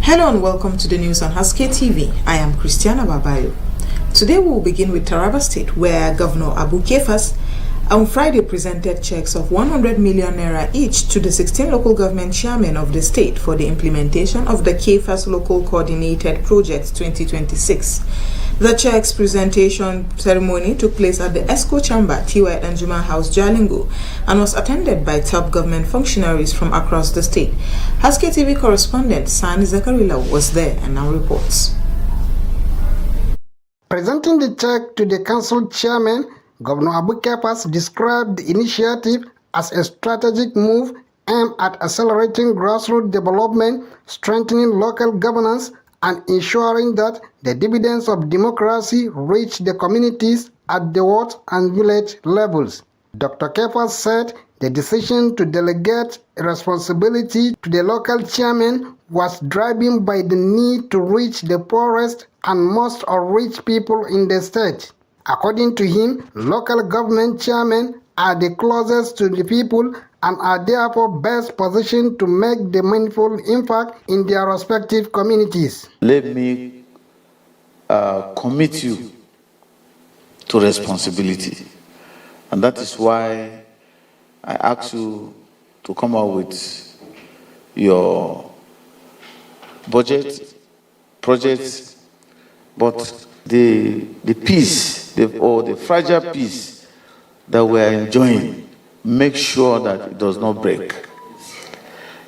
Hello and welcome to the news on Haske-Tv. I am Christiana Babayo. Today we will begin with Taraba State, where Governor Abu Kefas on Friday presented checks of 100 million naira each to the 16 local government chairmen of the state for the implementation of the Kefas Local Coordinated Project 2026. The checks presentation ceremony took place at the ESCO Chamber, T.Y. Danjuma House, Jalingo, and was attended by top government functionaries from across the state. Haske-Tv correspondent Sani Zakarila was there and now reports. Presenting the check to the council chairman, Governor Abu Kefas described the initiative as a strategic move aimed at accelerating grassroots development, strengthening local governance, and ensuring that the dividends of democracy reach the communities at the ward and village levels. Dr. Kefas said the decision to delegate responsibility to the local chairman was driven by the need to reach the poorest and most unreached people in the state. According to him, local government chairmen are the closest to the people and are therefore best positioned to make the meaningful impact in their respective communities. Let me commit you to responsibility, and that is why I ask you to come out with your budget, projects, but the peace, or the fragile peace that we are enjoying, make sure that it does not break.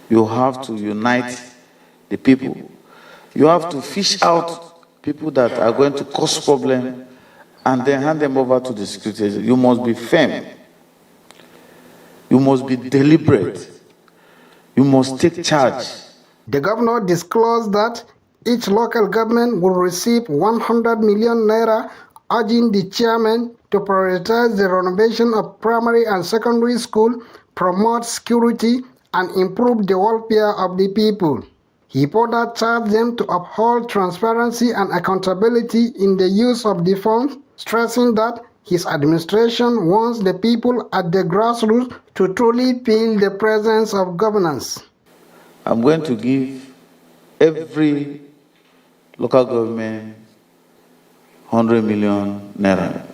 You have to unite the people. You have to fish out people that are going to cause problem and then hand them over to the security agents. You must be firm. You must be deliberate. You must take charge. The governor disclosed that each local government will receive 100 million naira, urging the chairman to prioritize the renovation of primary and secondary school, promote security, and improve the welfare of the people. He further charged them to uphold transparency and accountability in the use of the funds, stressing that his administration wants the people at the grassroots to truly feel the presence of governance. I'm going to give every local government 100 million naira.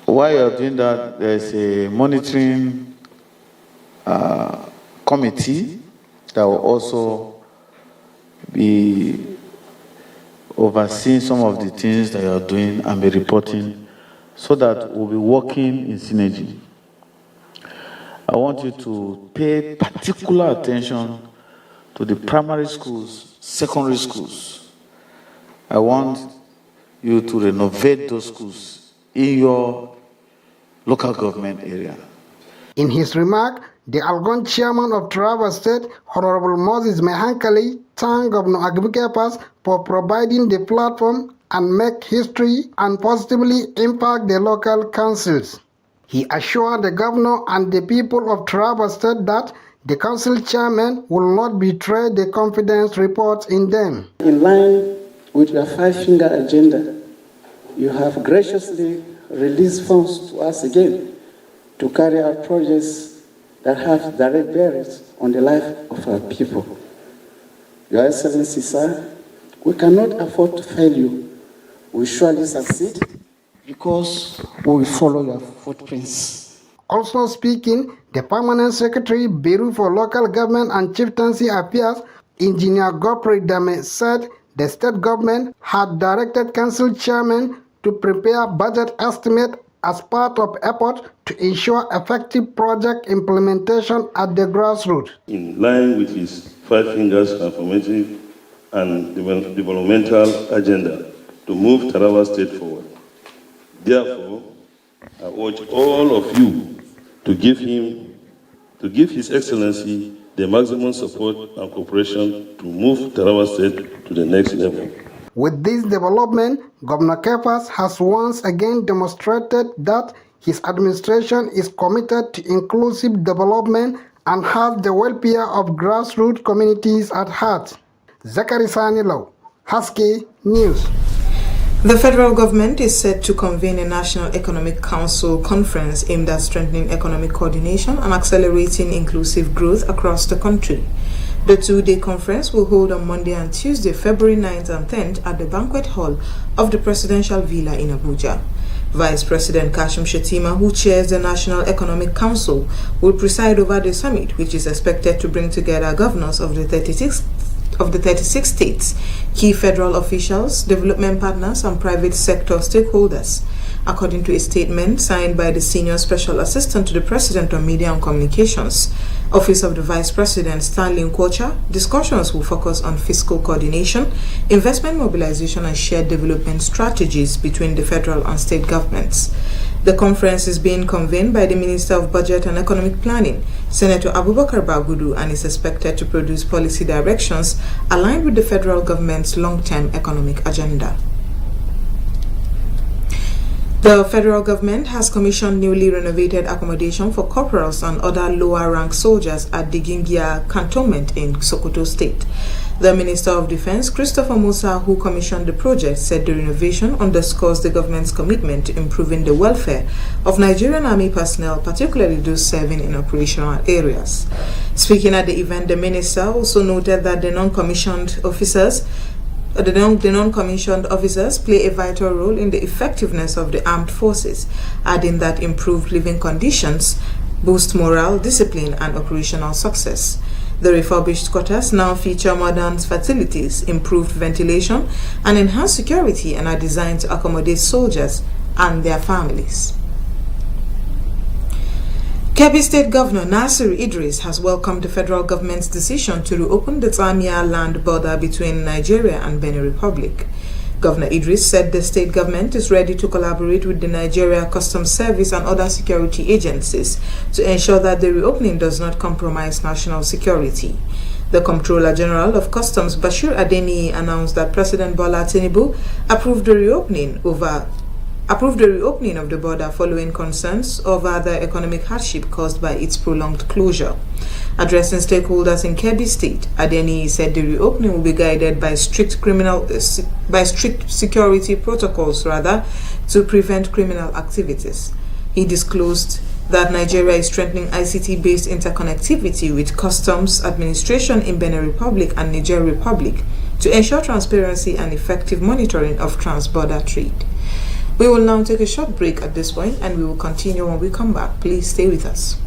While you're doing that, there's a monitoring committee that will also be overseeing some of the things that you're doing and be reporting, so that we'll be working in synergy. I want you to pay particular attention to the primary schools, secondary schools. I want you to renovate those schools in your local government area. In his remark, the Algon chairman of Taraba State, Honorable Moses Mehankali, thanked Governor Abu Kefas for providing the platform and make history and positively impact the local councils. He assured the governor and the people of Taraba State that the council chairman will not betray the confidence reports in them. In line with your five-finger agenda, you have graciously released funds to us again to carry out projects that have direct bearings on the life of our people. Your Excellency, sir, we cannot afford to fail you. We surely succeed because we will follow your footprints. Also speaking, the Permanent Secretary, Bureau for Local Government and Chieftaincy Affairs, Engineer Godfrey Dame, said the state government had directed council chairmen to prepare budget estimate as part of effort to ensure effective project implementation at the grassroots. In line with his five fingers transformative and developmental agenda, to move Taraba State forward. Therefore, I urge all of you to give His Excellency the maximum support and cooperation to move Taraba State to the next level. With this development, Governor Kepas has once again demonstrated that his administration is committed to inclusive development and has the welfare of grassroots communities at heart. Zachary Sanilo, Haske News. The federal government is set to convene a National Economic Council conference aimed at strengthening economic coordination and accelerating inclusive growth across the country. The two-day conference will hold on Monday and Tuesday, February 9th and 10th at the banquet hall of the Presidential Villa in Abuja. Vice President Kashim Shettima, who chairs the National Economic Council, will preside over the summit, which is expected to bring together governors of the 36 states, key federal officials, development partners, and private sector stakeholders. According to a statement signed by the Senior Special Assistant to the President on Media and Communications, Office of the Vice President Stanley Nkwocha, discussions will focus on fiscal coordination, investment mobilization, and shared development strategies between the federal and state governments. The conference is being convened by the Minister of Budget and Economic Planning, Senator Abubakar Bagudu, and is expected to produce policy directions aligned with the federal government's long-term economic agenda. The federal government has commissioned newly renovated accommodation for corporals and other lower-ranked soldiers at the Gingia cantonment in Sokoto State. The Minister of Defense, Christopher Musa, who commissioned the project, said the renovation underscores the government's commitment to improving the welfare of Nigerian Army personnel, particularly those serving in operational areas. Speaking at the event, the minister also noted that the non-commissioned officers play a vital role in the effectiveness of the armed forces, adding that improved living conditions boost morale, discipline, and operational success. The refurbished quarters now feature modern facilities, improved ventilation, and enhanced security, and are designed to accommodate soldiers and their families. Kebbi State Governor Nasir Idris has welcomed the federal government's decision to reopen the Tsamia land border between Nigeria and Benin Republic. Governor Idris said the state government is ready to collaborate with the Nigeria Customs Service and other security agencies to ensure that the reopening does not compromise national security. The Comptroller General of Customs, Bashir Adeniyi, announced that President Bola Tinubu approved the reopening of the border following concerns over the economic hardship caused by its prolonged closure. Addressing stakeholders in Kebbi State, Adeniyi said the reopening will be guided by strict security protocols to prevent criminal activities. He disclosed that Nigeria is strengthening ICT-based interconnectivity with customs administration in Benin Republic and Niger Republic to ensure transparency and effective monitoring of trans-border trade. We will now take a short break at this point, and we will continue when we come back. Please stay with us.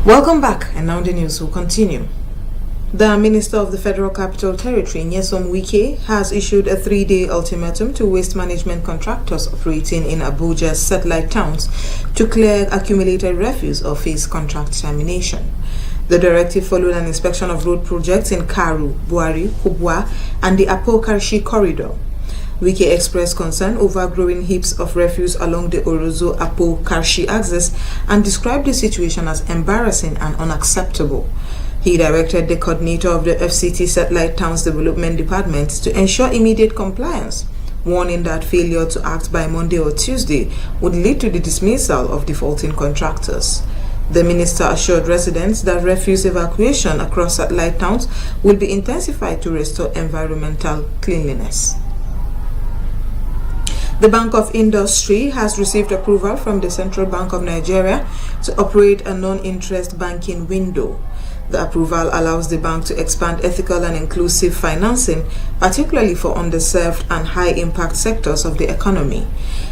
Welcome back, and now the news will continue. The Minister of the Federal Capital Territory, Nyesom Wike, has issued a 3-day ultimatum to waste management contractors operating in Abuja's satellite towns to clear accumulated refuse or face contract termination. The directive followed an inspection of road projects in Karu, Buari, Kubwa, and the Apo-Karshi corridor. Wike expressed concern over growing heaps of refuse along the Orozo-Apo-Karshi axis and described the situation as embarrassing and unacceptable. He directed the coordinator of the FCT Satellite Towns Development Department to ensure immediate compliance, warning that failure to act by Monday or Tuesday would lead to the dismissal of defaulting contractors. The minister assured residents that refuse evacuation across satellite towns will be intensified to restore environmental cleanliness. The Bank of Industry has received approval from the Central Bank of Nigeria to operate a non-interest banking window. The approval allows the bank to expand ethical and inclusive financing, particularly for underserved and high-impact sectors of the economy.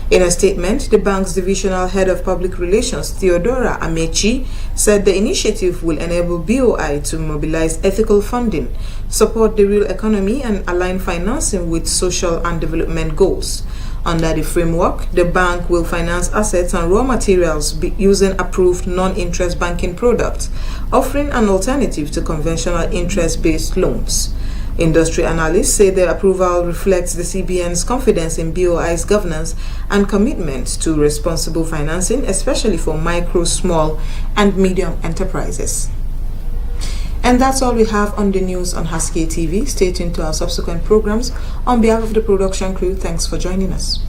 In a statement, the bank's divisional head of public relations, Theodora Amechi, said the initiative will enable BOI to mobilize ethical funding, support the real economy, and align financing with social and development goals. Under the framework, the bank will finance assets and raw materials using approved non-interest banking products, offering an alternative to conventional interest-based loans. Industry analysts say the approval reflects the CBN's confidence in BOI's governance and commitment to responsible financing, especially for micro, small, and medium enterprises. And that's all we have on the news on Haske-Tv. Stay tuned to our subsequent programs. On behalf of the production crew, thanks for joining us.